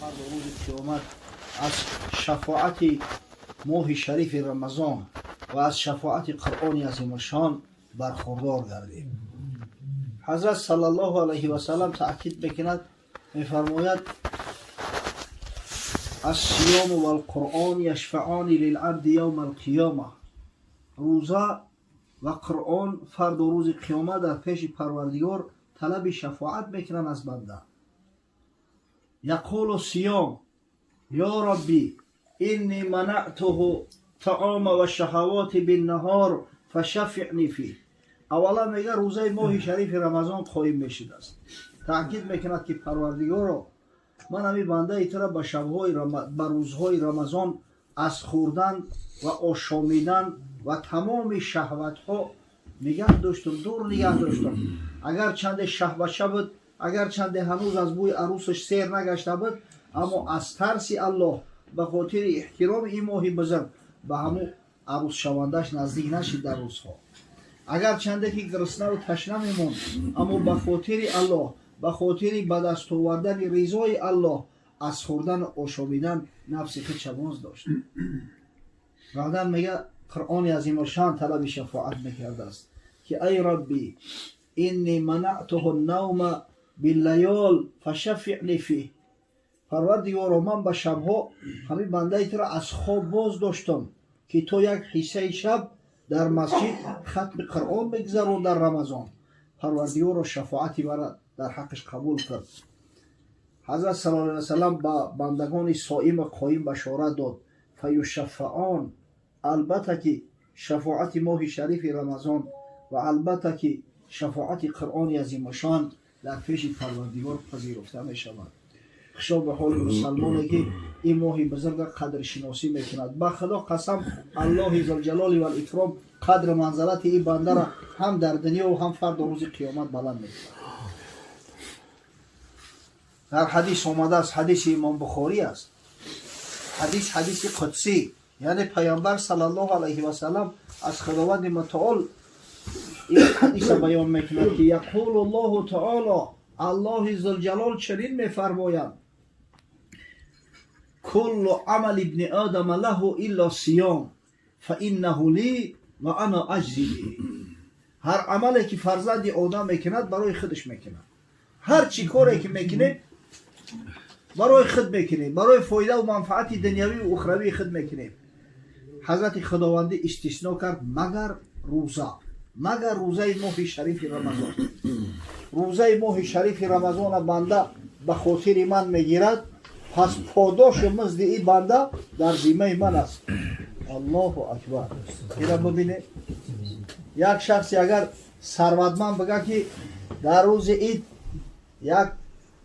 فرد روز قیامت از شفاعت ماه شریف رمضان و از شفاعت قرآن عظیم الشان برخوردار گردیم. حضرت صلی الله علیه و سلم تأکید میکند، میفرماید الصیام و القرآن یشفعان للعبد یوم القیامه. روزه و قرآن فرد و روز قیامت در پیش پروردگار طلب شفاعت میکنن از بنده. یقول الصیام یا ربی اینی منعته طعام و شهوات بالنهار فشفعنی فیه. اولا میگه روزه ماه شریف رمضان قایم میشد است. تاکید میکند که پروردگارا من همی بنده ایتر به شبهای به روزهای رمضان از خوردن و آشامیدن و تمام شهوت ها نگه داشتم، دور نگه داشتم. اگر چند شهوت بود، اگر چند هنوز از بوی عروسش سیر نگشته بود، اما از ترس الله به خاطر احترام این ماه بزرگ به همون عروس شوندش نزدیک نشید در روزها. اگر چنده که گرسنه و تشنه میموند، اما به خاطر الله، به خاطر به دست آوردن رضای الله از خوردن و آشامیدن نفس خود شبانز داشت. بعدا میگه قرآن عظیم الشان طلب شفاعت میکرده است که ای ربی اینی منعته النوم باللیال فشفعنی فیه. پروردگارا من به شبها همین بنده ای را از خواب باز داشتم که تو یک حصه شب در مسجد ختم قرآن بگذرون در رمضان. پروردگار شفاعتی برای در حقش قبول کرد. حضرت صلی الله علیه وسلم با بندگان صائم و قایم بشارت داد فیشفعان. البته که شفاعت ماه شریف رمضان و البته که شفاعت قرآن عظیم الشان در پیش پروردگار پذیرفته می شود. خشا به حال مسلمانی که این ماه بزرگ قدر شناسی میکند. با خدا قسم الله ذوالجلال و الاکرام قدر منزلت این بنده را هم در دنیا و هم فردا روز قیامت بلند میکند. در حدیث آمده است، حدیث امام بخاری است، حدیث قدسی، یعنی پیامبر صلی الله علیه و سلم از خداوند متعال این حدیث بیان میکند که یقول الله تعالی، الله ذوالجلال چنین میفرماید کل عمل ابن آدم له الا صیام فانه لی و انا اجزی به. هر عملی که فرزند آدم میکند برای خودش میکند. هر چی کاری که میکنه برای خود میکنه، برای فایده و منفعت دنیوی و اخروی خود میکنه. حضرت خداوندی استثناء کرد مگر روزه ماه شریف رمضان. روزه ماه شریف رمضان بنده به خاطر من میگیرد، پس پاداش و مزد این بنده در ذمه من است. الله اکبر. اینا ببینه یک شخصی اگر ثروتمند بگه که در روز عید یک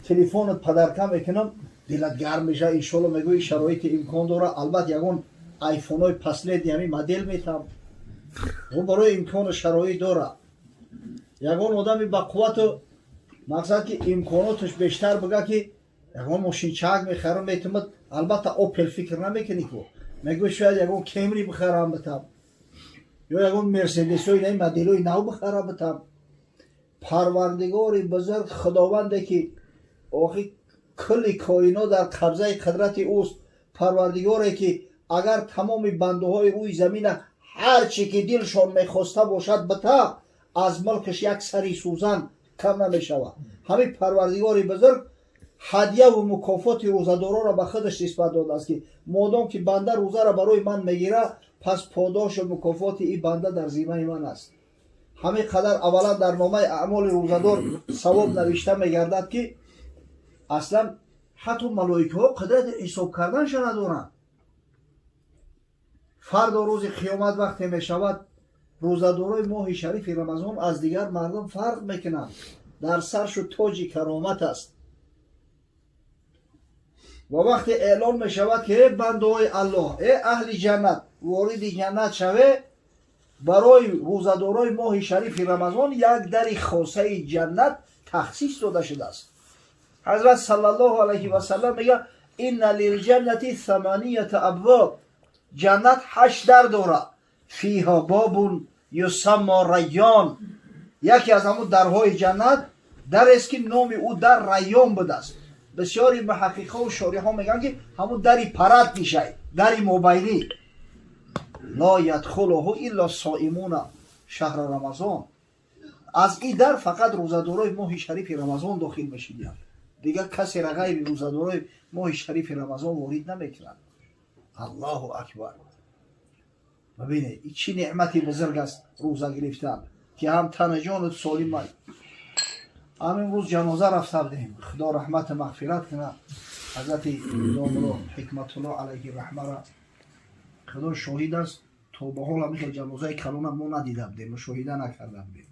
تلفن پدرکم میکنم دلت گرم میشه، انشالله میگوی شرایط امکان داره، البته یگون آیفون های پسلید یعنی مدل میتم و برای امکان شرایط داره. یگون آدمی با قوت و مقصد که امکاناتش بیشتر بگه که یگون ماشین چاق میخرم میتمد، البته اوپل فکر نمیکنی که میگوی شاید یگون کیمری بخرم بتم یا یگون مرسدس های نیم مدل های نو بخرم بتم. پروردگار بزرگ خداونده که آخی کل کائنات در قبضه قدرت اوست. پروردگاری که اگر تمام بنده های روی زمین هر چی که دلشان میخواسته باشد بتا از ملکش یک سری سوزن کم نمیشود. همین پروردگار بزرگ هدیه و مکافات روزه‌دارا را به خودش نسبت داده است که مادام که بنده روزه را برای من میگیره، پس پاداش و مکافات این بنده در ذمه من است. همین قدر اولا در نامه اعمال روزه‌دار ثواب نوشته میگردد که اصلا حتی ملائکه ها قدرت حساب کردنش ندارند. فردا روز قیامت وقتی می شود روزه‌دارای ماه شریف رمضان از دیگر مردم فرق میکنند. در سرش تاج کرامت است و وقتی اعلان می شود که ای بنده های الله، ای اهل جنت وارد جنت شوه، برای روزه‌دارای ماه شریف رمضان یک در خاصه جنت تخصیص داده شده است. حضرت صلی الله علیه و سلم میگه ان للجنة 8 ابواب. جنت 8 در داره. فیها باب یسمى ریان. یکی از همون درهای جنت در است که نام او در ریان بوده است. بسیاری محققا و شارحا میگن که همون دری پرد میشه، دری موبایلی. لا یدخله الا صائمون شهر رمضان. از این در فقط روزدارای ماه شریف رمضان داخل میشن، دیگر کسی را غیر روزدارای ماه شریف رمضان وارد نمیکنند. الله اکبر. ببینید این چی نعمتی بزرگ است روزه گرفتن که هم تن جان سالم است. همین روز جنازه رفته بودیم، خدا رحمت مغفرت کنه حضرت داملا حکمت الله علیه رحمه را. خدا شاهد است تا به حال همیشه جنازه کلون ما ندیده بودیم، مشاهده نکرده بودیم.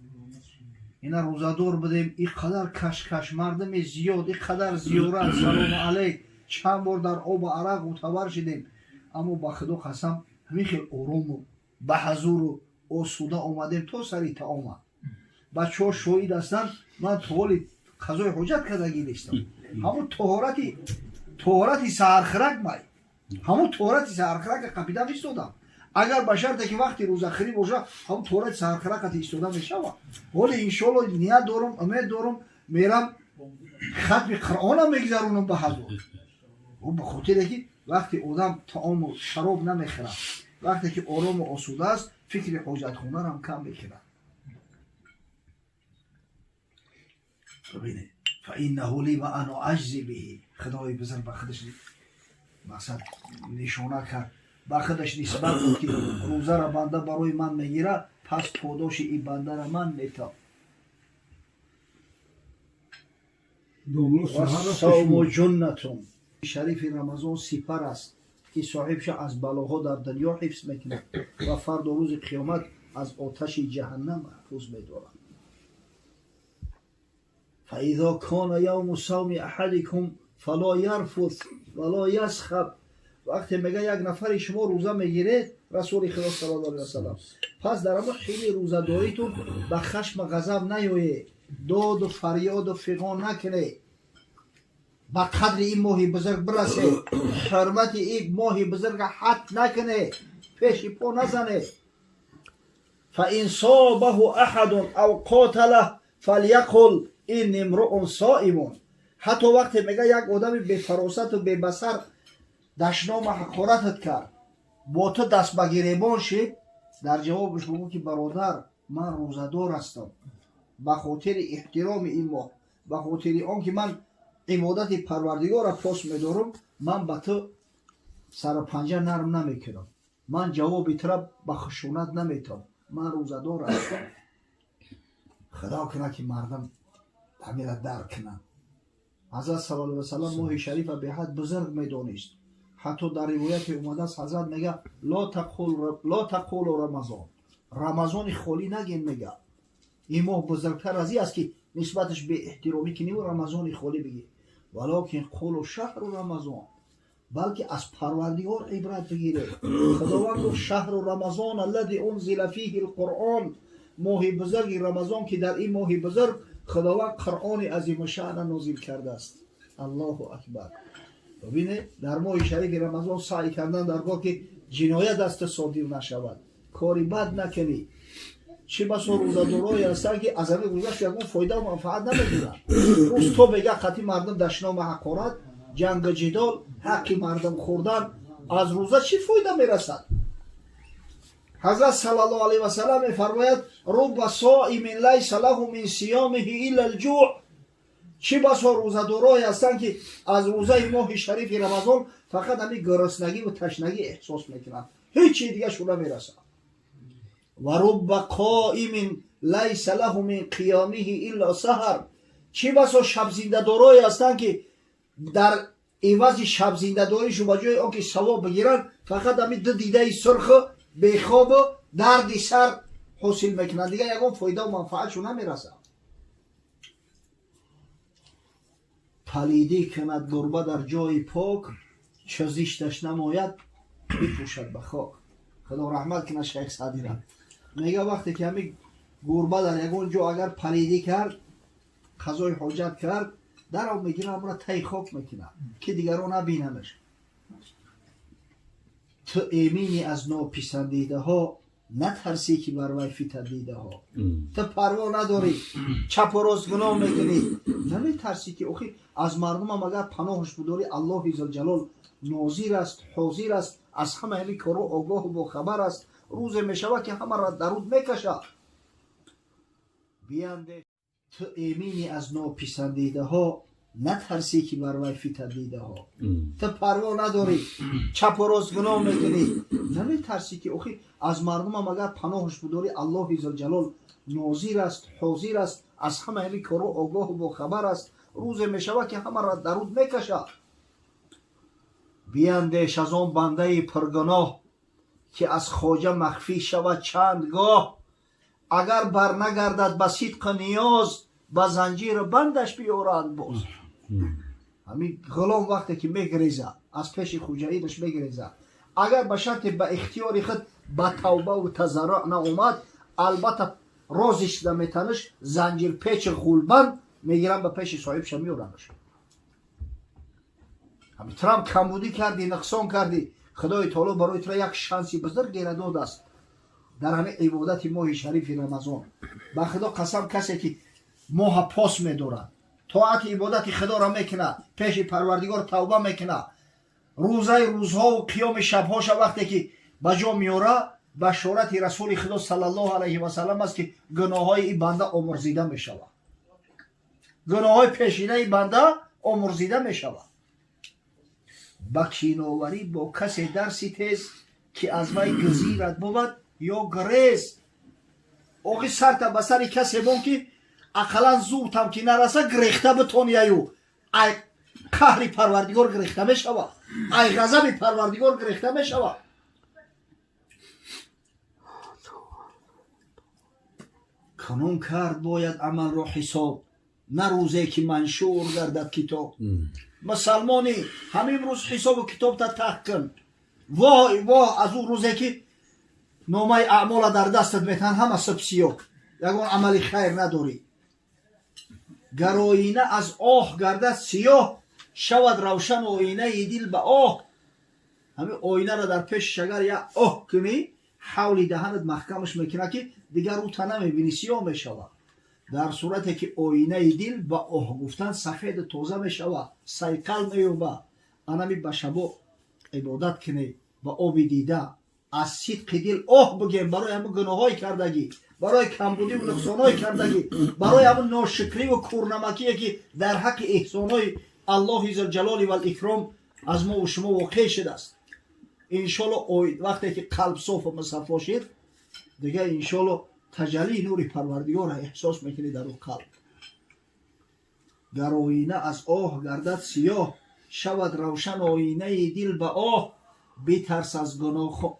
اینا روزدار بودیم، اینقدر کشکش مردم زیاد، اینقدر زیارت سلام علیک چند بار در آب عرق معتبر شدیم، اما با خدا قسم همیشه آرام و به حضور و آسوده آمدیم تا سری طعام. بچه ها شاهد هستند من طوال قضای حجت کردگی نیستم. همون طهارتی سحرخرک مای، همون طهارتی سحرخرک قپیده ایستادم. اگر به شرطی که وقتی روزخری باشه همون طهارت سحرخرک ایستاده میشه. ولی انشالله نیت دارم، امید دارم، میرم ختم قرآن میگذرونم به حضور. و به خاطر که وقتی آدم طعام و شراب نمیخوره، وقتی که آرام و آسوده است، فکر حاجت خونه هم کم میکنه. ببینید فإنه لی و انا اجزی به. خدای بزرگ به خودش مقصد نشانه کرد، به خودش نسبت بود که روزه را بنده برای من میگیره، پس پاداش این بنده را من میتم. صوم جنتون. شریف رمضان سپر است که صاحبش از بلاها در دنیا حفظ میکنه و فردا روز قیامت از آتش جهنم محفوظ میدارد. فاذا کان یوم صوم احدکم فلا یرفث ولا یسخب. وقتی میگه یک نفر شما روزه میگیرید، رسول خدا صلی الله علیه و سلم، پس در اما خیلی روزه داریتون به خشم و غضب نیایید، داد و فریاد و فغان نکنید، به قدر این ماه بزرگ برسید، حرمت این ماه بزرگ حد نکنید، پیش پا نزنید. فان صابه احد او قاتله فلیقل این امرؤ صائم. حتی وقتی میگه یک آدم بی فراست و بی بصر دشنام حقارتت کرد، با تو دست به گریبان شد، در جوابش بگو که برادر من روزدار هستم، به خاطر احترام این ماه، به خاطر آن که من عبادت پروردگار را پاس میدارم، من به تو سر و پنجه نرم نمیکنم، من جواب تو به خشونت نمیتم، من روزدار هستم. خدا کنه که مردم همین را درک کنن. حضرت صلی الله علیه و سلم ماه شریف به حد بزرگ میدانست. حتی در روایت اومده است حضرت میگه لا تقول رمضان، رمضان خالی نگین. میگه این ماه بزرگتر از این است که نسبتش به احترامی که نیو رمضان خالی بگی، ولکن قول شهر رمضان، بلکه از پروردگار عبرت بگیره. خداوند گفت شهر رمضان الذی انزل فیه القرآن، ماه بزرگ رمضان که در این ماه بزرگ خداوند قرآن عظیم شأن نازل کرده است. الله اکبر. ببینه در ماه شریف رمضان سعی کردن درگاه که جنایت دست صادر نشود، کاری بد نکنی. چه بسا روزدارایی هستن که از همه روزش یکون فایده و منفعت نمیگیرن. روز تو بگه خطی مردم دشنام حقارت، جنگ جدال، حق مردم خوردن، از روزه چی فایده میرسد؟ حضرت صلی الله علیه و سلم میفرماید رب صائم لیس له من صیامه الا الجوع. چه بسا روزدارایی هستند که از روزه ماه شریف رمضان فقط همین گرسنگی و تشنگی احساس میکنند، هیچ چیز دیگه شون نمیرسد. و رب قائم لیس له من قیامه الا سحر. چه بسا شب زنده دارایی هستند که در عوض شب زنده داریشو به جای آنکه ثواب بگیرن فقط همین دو دیده سرخ بیخواب و درد سر حاصل میکنن، دیگه یکم فایده و منفعتشو نمیرسه. پلیدی کند گربه در جای پاک، چه زشتش نماید بپوشد به خاک. خدا رحمت کنه شیخ سعدی را. میگه وقتی که همین گربه در یکون جا اگر پلیدی کرد، قضای حاجت کرد، در او میگیره همون تای خاک میکنه که دیگران نبیننش. تو ایمینی از ناپسندیده ها نترسی که بر وی فتنه دیده ها. تو پروا نداری چپ و راست گناه میکنی، نمیترسی که اوخی از مردم هم اگر پناهش بداری الله عزوجل ناظر است، حاضر است، از همه همین کارو آگاه و باخبر است. روز میشوه که همه را درود میکشه. بیانده تو ایمینی از ناپسندیده ها، نترسی که بر وی فتنه دیده ها. تو پروا نداری چپ و راست گناه میکنی، نمیترسی که اوخی از مردم هم اگر پناهش بداری الله عزوجل ناظر است، حاضر است، از همه همین کارو آگاه و باخبر است. روز میشوه که همه را درود میکشه. بیاندیش از آن بنده پرگناه که از خواجه مخفی شود چندگاه. اگر بر نگردد به صدق نیاز، به زنجیر بندش بیارند باز. همین غلام وقتی که میگریزه از پیش خواجه ایدش میگریزه، اگر به شرط به اختیار خود به توبه و تضرع ناومد، البته رازش نمیتنش زنجیر پیچ غولبند میگیرن به پیش صاحبش میارنش. همین ترام کمبودی کردی، نقصان کردی، خدای تعالی برای تو یک شانسی بزرگ داده است در همین عبادت ماه شریف رمضان. با خدا قسم کسی که ماه پاس میداره، طاعت عبادت خدا را میکنه، پیش پروردگار توبه میکنه، روزها و قیام شبهاش وقتی که به جا میاره، بشارت رسول خدا صلی الله علیه و سلم است که گناه های این بنده آمرزیده میشود. گناه های پیشینه این بنده آمرزیده میشود. با کیناوری با کسی درسی تیز که از وی گزیرت بود یا گریز. اوقی سر تا بسر کسی بون که اقلا زور تم که نرسه گریخته بتونی ایو ای قهری پروردگار گریخته میشود، ای غضب پروردگار گریخته میشود. کنون کرد باید عمل را حساب، نه روزی که منشور گردد کتاب. مسلمانی همین روز حساب و کتاب تا تحق کن. وای وای از اون روزی که نامه اعمال در دستت میتن همه سبسیو یکون عملی خیر نداری. گر آینه از آه گردد سیاه، شود روشن آینه دل به آه. همین آینه را در پیش شگر یا آه کنی، حولی دهنت محکمش میکنه که دیگر رو تا نمیبینی، سیاه میشود. در صورتی که آینه دل با آه گفتن سفید تازه میشود، سیقل میوبه. انمی به شبا عبادت کنی با آب دیده، از صدق دل آه بگیم برای همون گناه های کردگی، برای کمبودی و نقصان های کردگی، برای همون ناشکری و کورنمکی که در حق احسان های الله عزوجل و الاکرام از ما و شما واقع شده است. انشالله وقتی که قلب صاف و مصفا شد دیگه انشالله تجلی نور پروردگار را احساس میکنی در اون قلب. گر آینه از آه گردد سیاه، شود روشن آینه دل به آه. بترس از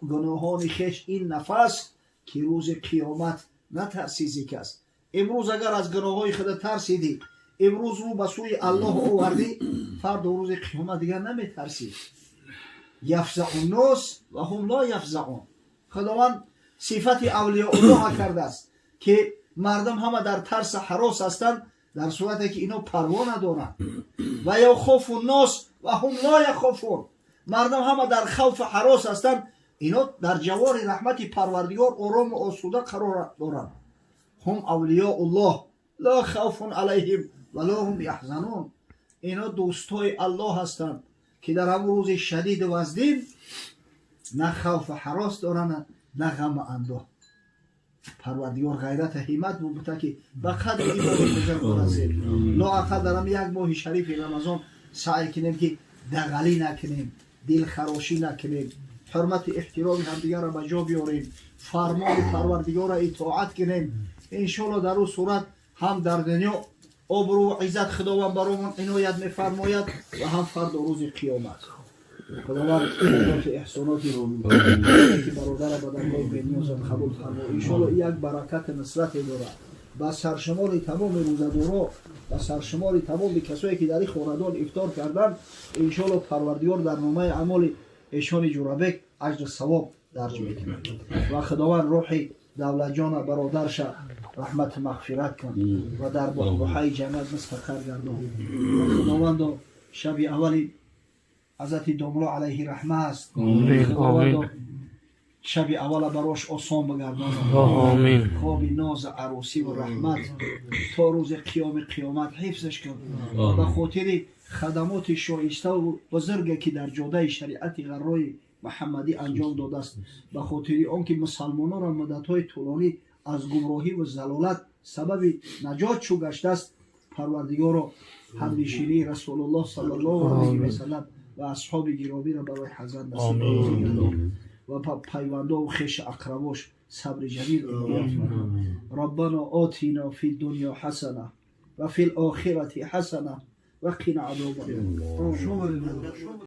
گناهان خویش این نفس، که روز قیامت نترسی ز کس. امروز اگر از گناه های خود ترسیدی، امروز رو به سوی الله آوردی، فردا روز قیامت دیگر نمیترسی. یفزع الناس و هم لا یفزعون. خداوند صفت اولیاء الله کرده است که مردم همه در ترس هراس هستند، در صورتی که اینا پروا ندارند. و یخاف الناس و هم لا یخافون. مردم همه در خوف و هراس هستند، اینا در جوار رحمت پروردگار آرام و آسوده قرار دارند. هم اولیاء الله لا خوف علیهم ولا هم یحزنون. اینا دوستای الله هستند که در همون روز شدید و وزدین نه خوف و هراس دارند نه غم و اندوه. پروردگار غیرت همت بوده که به قدر ایمان بزرگ برسیم. لااقل در یک ماه شریف رمضان سعی کنیم که دغلی نکنیم، دل خراشی نکنیم، حرمت احترام همدیگر را به جا بیاریم، فرمان پروردگار را اطاعت کنیم. انشالله در اون صورت هم در دنیا آبرو و عزت خداوند برامون عنایت میفرماید و هم فردا روز قیامت. خداوند احساناتی رو که برادر بدنگاه به نیازم قبول فرما. انشالله یک برکت نصرت داره با سرشمار تمام روزدارا و سرشمار تمام کسایی که در این خاندان افطار کردن. انشالله پروردگار در نامه اعمال ایشان جورابک اجر ثواب درج میکنه و خداوند روح دولت جان برادرش رحمت مغفرت کن و در بحبوحه جنت مستقر گردان. خداوند شب اولی حضرت داملو علیه رحمه است. خداوند شب اول براش آسان بگردان. آمین. خواب ناز عروسی و رحمت تا روز قیامت حفظش کن. به خاطر خدمات شایسته و بزرگی که در جاده شریعت غرای محمدی انجام داده است، به خاطر آنکه مسلمانان را مدت‌های طولانی از گمراهی و ضلالت سبب نجات شو گشته است، پروردگار همنشینی رسول الله صلی الله علیه و سلم و اصحاب گرامی را برای حضرت نصیب فرماید و پیونده و خویش اقرباش صبر جمیل عنایت فرماید. ربنا آتینا فی الدنیا حسنه و فی الاخرة حسنه و قنا عذاب النار.